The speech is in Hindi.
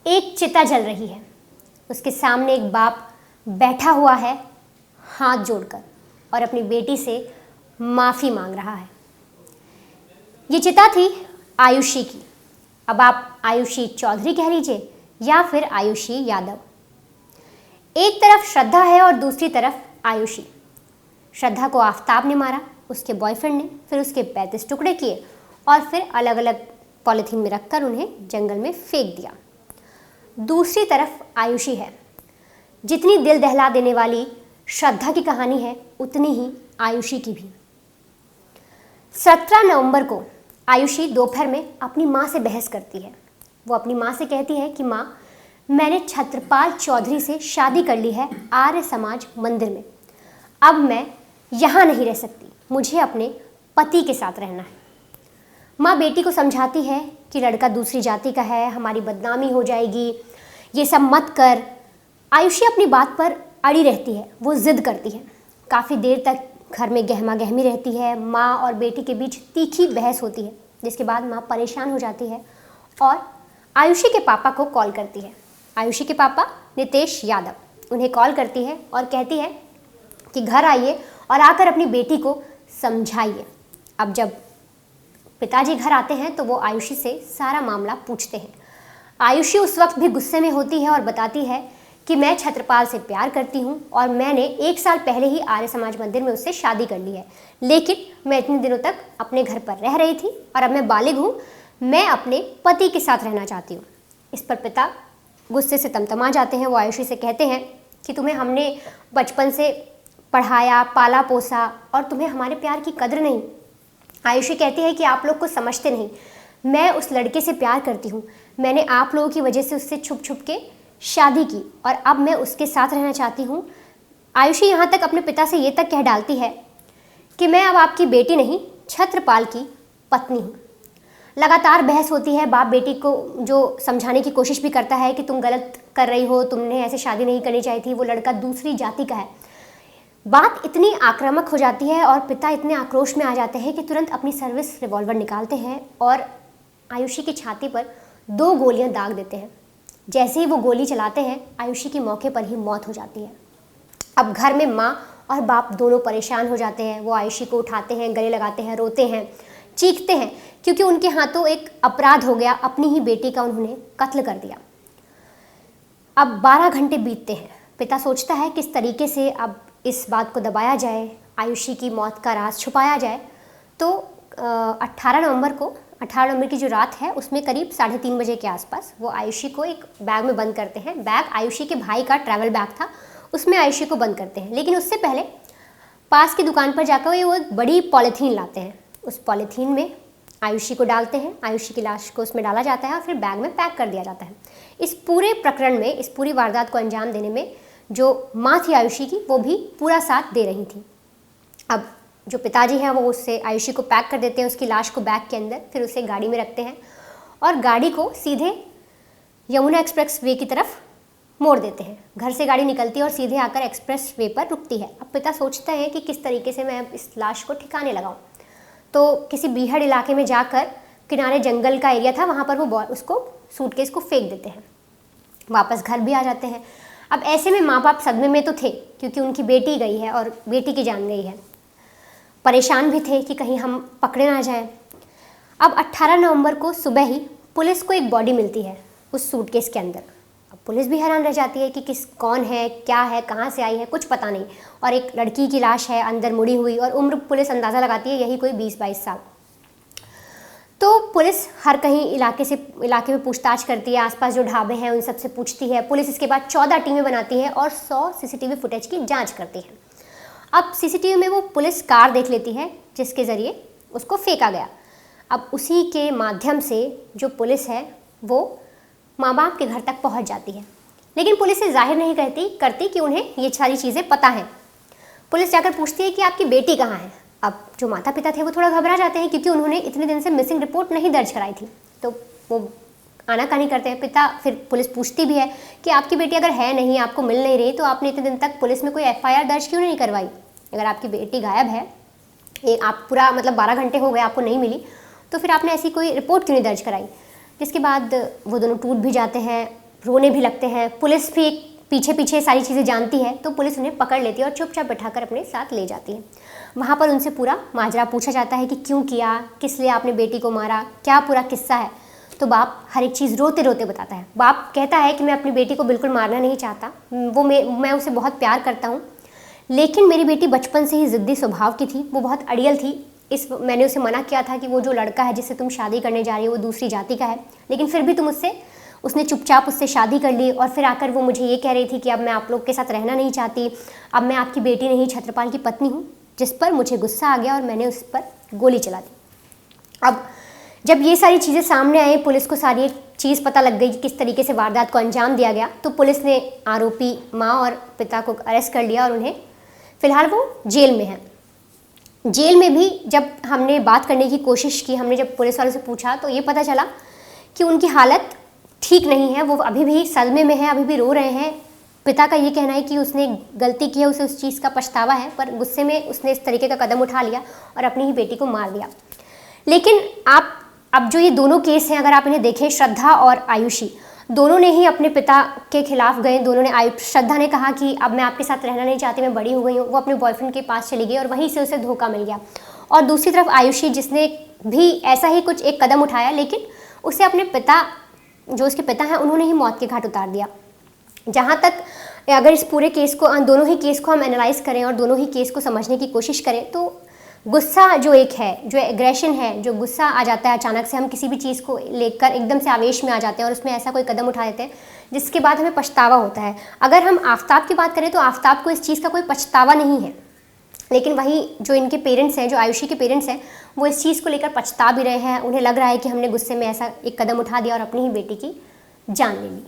एक चिता जल रही है। उसके सामने एक बाप बैठा हुआ है हाथ जोड़कर और अपनी बेटी से माफ़ी मांग रहा है। ये चिता थी आयुषी की। अब आप आयुषी चौधरी कह लीजिए या फिर आयुषी यादव। एक तरफ श्रद्धा है और दूसरी तरफ आयुषी। श्रद्धा को आफताब ने मारा, उसके बॉयफ्रेंड ने, फिर उसके 35 टुकड़े किए और फिर अलग अलग पॉलीथीन में रखकर उन्हें जंगल में फेंक दिया। दूसरी तरफ आयुषी है। जितनी दिल दहला देने वाली श्रद्धा की कहानी है उतनी ही आयुषी की भी। 17 नवंबर को आयुषी दोपहर में अपनी माँ से बहस करती है। वो अपनी माँ से कहती है कि माँ, मैंने छत्रपाल चौधरी से शादी कर ली है आर्य समाज मंदिर में। अब मैं यहाँ नहीं रह सकती, मुझे अपने पति के साथ रहना है। माँ बेटी को समझाती है कि लड़का दूसरी जाति का है, हमारी बदनामी हो जाएगी, ये सब मत कर। आयुषी अपनी बात पर अड़ी रहती है, वो जिद करती है। काफ़ी देर तक घर में गहमा गहमी रहती है। माँ और बेटी के बीच तीखी बहस होती है, जिसके बाद माँ परेशान हो जाती है और आयुषी के पापा को कॉल करती है। आयुषी के पापा नितेश यादव उन्हें कॉल करती है और कहती है कि घर आइए और आकर अपनी बेटी को समझाइए। अब जब पिताजी घर आते हैं तो वो आयुषी से सारा मामला पूछते हैं। आयुषी उस वक्त भी गुस्से में होती है और बताती है कि मैं छत्रपाल से प्यार करती हूँ और मैंने 1 साल पहले ही आर्य समाज मंदिर में उससे शादी कर ली है, लेकिन मैं इतने दिनों तक अपने घर पर रह रही थी और अब मैं बालिग हूँ, मैं अपने पति के साथ रहना चाहती हूँ। इस पर पिता गुस्से से तमतमा जाते हैं। वो आयुषी से कहते हैं कि तुम्हें हमने बचपन से पढ़ाया, पाला पोसा और तुम्हें हमारे प्यार की कद्र नहीं। आयुषी कहती है कि आप लोग को समझते नहीं, मैं उस लड़के से प्यार करती हूँ, मैंने आप लोगों की वजह से उससे छुप छुप के शादी की और अब मैं उसके साथ रहना चाहती हूँ। आयुषी यहाँ तक अपने पिता से ये तक कह डालती है कि मैं अब आपकी बेटी नहीं, छत्रपाल की पत्नी हूँ। लगातार बहस होती है। बाप बेटी को जो समझाने की कोशिश भी करता है कि तुम गलत कर रही हो, तुमने ऐसे शादी नहीं करनी चाहिए थी, वो लड़का दूसरी जाति का है। बात इतनी आक्रामक हो जाती है और पिता इतने आक्रोश में आ जाते हैं कि तुरंत अपनी सर्विस रिवॉल्वर निकालते हैं और आयुषी की छाती पर 2 गोलियां दाग देते हैं। जैसे ही वो गोली चलाते हैं, आयुषी की मौके पर ही मौत हो जाती है। अब घर में माँ और बाप दोनों परेशान हो जाते हैं। वो आयुषी को उठाते हैं, गले लगाते हैं, रोते हैं, चीखते हैं, क्योंकि उनके हाथों एक अपराध हो गया, अपनी ही बेटी का उन्होंने कत्ल कर दिया। अब 12 घंटे बीतते हैं। पिता सोचता है किस तरीके से अब इस बात को दबाया जाए, आयुषी की मौत का राज छुपाया जाए। तो 18 नवंबर की जो रात है उसमें करीब 3:30 बजे के आसपास वो आयुषी को एक बैग में बंद करते हैं। बैग आयुषी के भाई का ट्रैवल बैग था, उसमें आयुषी को बंद करते हैं। लेकिन उससे पहले पास की दुकान पर जाकर वो एक बड़ी पॉलीथीन लाते हैं। उस पॉलीथीन में आयुषी को डालते हैं, आयुषी की लाश को उसमें डाला जाता है और फिर बैग में पैक कर दिया जाता है। इस पूरे प्रकरण में, इस पूरी वारदात को अंजाम देने में जो माँ थी आयुषी की, वो भी पूरा साथ दे रही थी। अब जो पिताजी हैं वो उससे आयुषी को पैक कर देते हैं, उसकी लाश को बैग के अंदर, फिर उसे गाड़ी में रखते हैं और गाड़ी को सीधे यमुना एक्सप्रेस वे की तरफ मोड़ देते हैं। घर से गाड़ी निकलती है और सीधे आकर एक्सप्रेस वे पर रुकती है। अब पिता सोचता है कि किस तरीके से मैं इस लाश को ठिकाने लगाऊं। तो किसी बीहड़ इलाके में जाकर, किनारे जंगल का एरिया था, वहाँ पर वो उसको सूटकेस को फेंक देते हैं। वापस घर भी आ जाते हैं। अब ऐसे में माँ बाप सदमे में तो थे, क्योंकि उनकी बेटी गई है और बेटी की जान गई है। परेशान भी थे कि कहीं हम पकड़े ना जाएं। अब 18 नवंबर को सुबह ही पुलिस को एक बॉडी मिलती है उस सूटकेस के अंदर। अब पुलिस भी हैरान रह जाती है कि कौन है, क्या है, कहाँ से आई है, कुछ पता नहीं। और एक लड़की की लाश है अंदर मुड़ी हुई और उम्र पुलिस अंदाज़ा लगाती है यही कोई 20-22 साल। तो पुलिस हर कहीं इलाके में पूछताछ करती है, आसपास जो ढाबे हैं उन सबसे पूछती है। पुलिस इसके बाद 14 टीमें बनाती है और 100 सीसीटीवी फुटेज की जांच करती है। अब सीसीटीवी में वो पुलिस कार देख लेती है जिसके ज़रिए उसको फेंका गया। अब उसी के माध्यम से जो पुलिस है वो माँ बाप के घर तक पहुँच जाती है, लेकिन पुलिस से जाहिर नहीं करती कि उन्हें ये सारी चीज़ें पता हैं। पुलिस जाकर पूछती है कि आपकी बेटी कहाँ है। अब जो माता पिता थे वो थोड़ा घबरा जाते हैं, क्योंकि उन्होंने इतने दिन से मिसिंग रिपोर्ट नहीं दर्ज कराई थी। तो वो आनाकानी करते हैं। पिता फिर पुलिस पूछती भी है कि आपकी बेटी अगर है नहीं, आपको मिल नहीं रही, तो आपने इतने दिन तक पुलिस में कोई FIR दर्ज क्यों नहीं करवाई? अगर आपकी बेटी गायब है, आप पूरा 12 घंटे हो गए आपको नहीं मिली, तो फिर आपने ऐसी कोई रिपोर्ट क्यों नहीं दर्ज कराई? जिसके बाद वो दोनों टूट भी जाते हैं, रोने भी लगते हैं। पुलिस भी पीछे पीछे सारी चीज़ें जानती है, तो पुलिस उन्हें पकड़ लेती है और चुपचाप बैठाकर अपने साथ ले जाती है। वहाँ पर उनसे पूरा माजरा पूछा जाता है कि क्यों किया, किस लिए आपने बेटी को मारा, क्या पूरा किस्सा है। तो बाप हर एक चीज़ रोते रोते बताता है। बाप कहता है कि मैं अपनी बेटी को बिल्कुल मारना नहीं चाहता, मैं उसे बहुत प्यार करता हूँ, लेकिन मेरी बेटी बचपन से ही ज़िद्दी स्वभाव की थी, वो बहुत अड़ियल थी। मैंने उसे मना किया था कि वो जो लड़का है जिससे तुम शादी करने जा रही हो वो दूसरी जाति का है, लेकिन फिर भी उसने चुपचाप उससे शादी कर ली। और फिर आकर वो मुझे ये कह रही थी कि अब मैं आप लोग के साथ रहना नहीं चाहती, अब मैं आपकी बेटी नहीं छत्रपाल की पत्नी हूँ, जिस पर मुझे गुस्सा आ गया और मैंने उस पर गोली चला दी। अब जब ये सारी चीज़ें सामने आई, पुलिस को सारी एक चीज़ पता लग गई कि किस तरीके से वारदात को अंजाम दिया गया, तो पुलिस ने आरोपी माँ और पिता को अरेस्ट कर लिया और उन्हें फ़िलहाल वो जेल में है। जेल में भी जब हमने बात करने की कोशिश की, हमने जब पुलिस वालों से पूछा, तो ये पता चला कि उनकी हालत ठीक नहीं है, वो अभी भी सदमे में है, अभी भी रो रहे हैं। पिता का ये कहना है कि उसने गलती की है, उसे उस चीज़ का पछतावा है, पर गुस्से में उसने इस तरीके का कदम उठा लिया और अपनी ही बेटी को मार दिया। लेकिन अब जो ये दोनों केस हैं, अगर आप इन्हें देखें, श्रद्धा और आयुषी दोनों ने ही अपने पिता के खिलाफ गए। दोनों ने, श्रद्धा ने कहा कि अब मैं आपके साथ रहना नहीं चाहती, मैं बड़ी हो गई हूँ, वो अपने बॉयफ्रेंड के पास चली गई और वहीं से उसे धोखा मिल गया। और दूसरी तरफ आयुषी, जिसने भी ऐसा ही कुछ एक कदम उठाया, लेकिन उसे अपने पिता, जो उसके पिता हैं, उन्होंने ही मौत के घाट उतार दिया। जहाँ तक अगर इस पूरे केस को, दोनों ही केस को हम एनालाइज करें और दोनों ही केस को समझने की कोशिश करें, तो गुस्सा जो एक है, जो एग्रेशन है, जो गुस्सा आ जाता है अचानक से, हम किसी भी चीज़ को लेकर एकदम से आवेश में आ जाते हैं और उसमें ऐसा कोई कदम उठा देते हैं जिसके बाद हमें पछतावा होता है। अगर हम आफताब की बात करें तो आफताब को इस चीज़ का कोई पछतावा नहीं है, लेकिन वही जो इनके पेरेंट्स हैं, जो आयुषी के पेरेंट्स हैं, वो इस चीज़ को लेकर पछता भी रहे हैं। उन्हें लग रहा है कि हमने गुस्से में ऐसा एक कदम उठा दिया और अपनी ही बेटी की जान ले ली।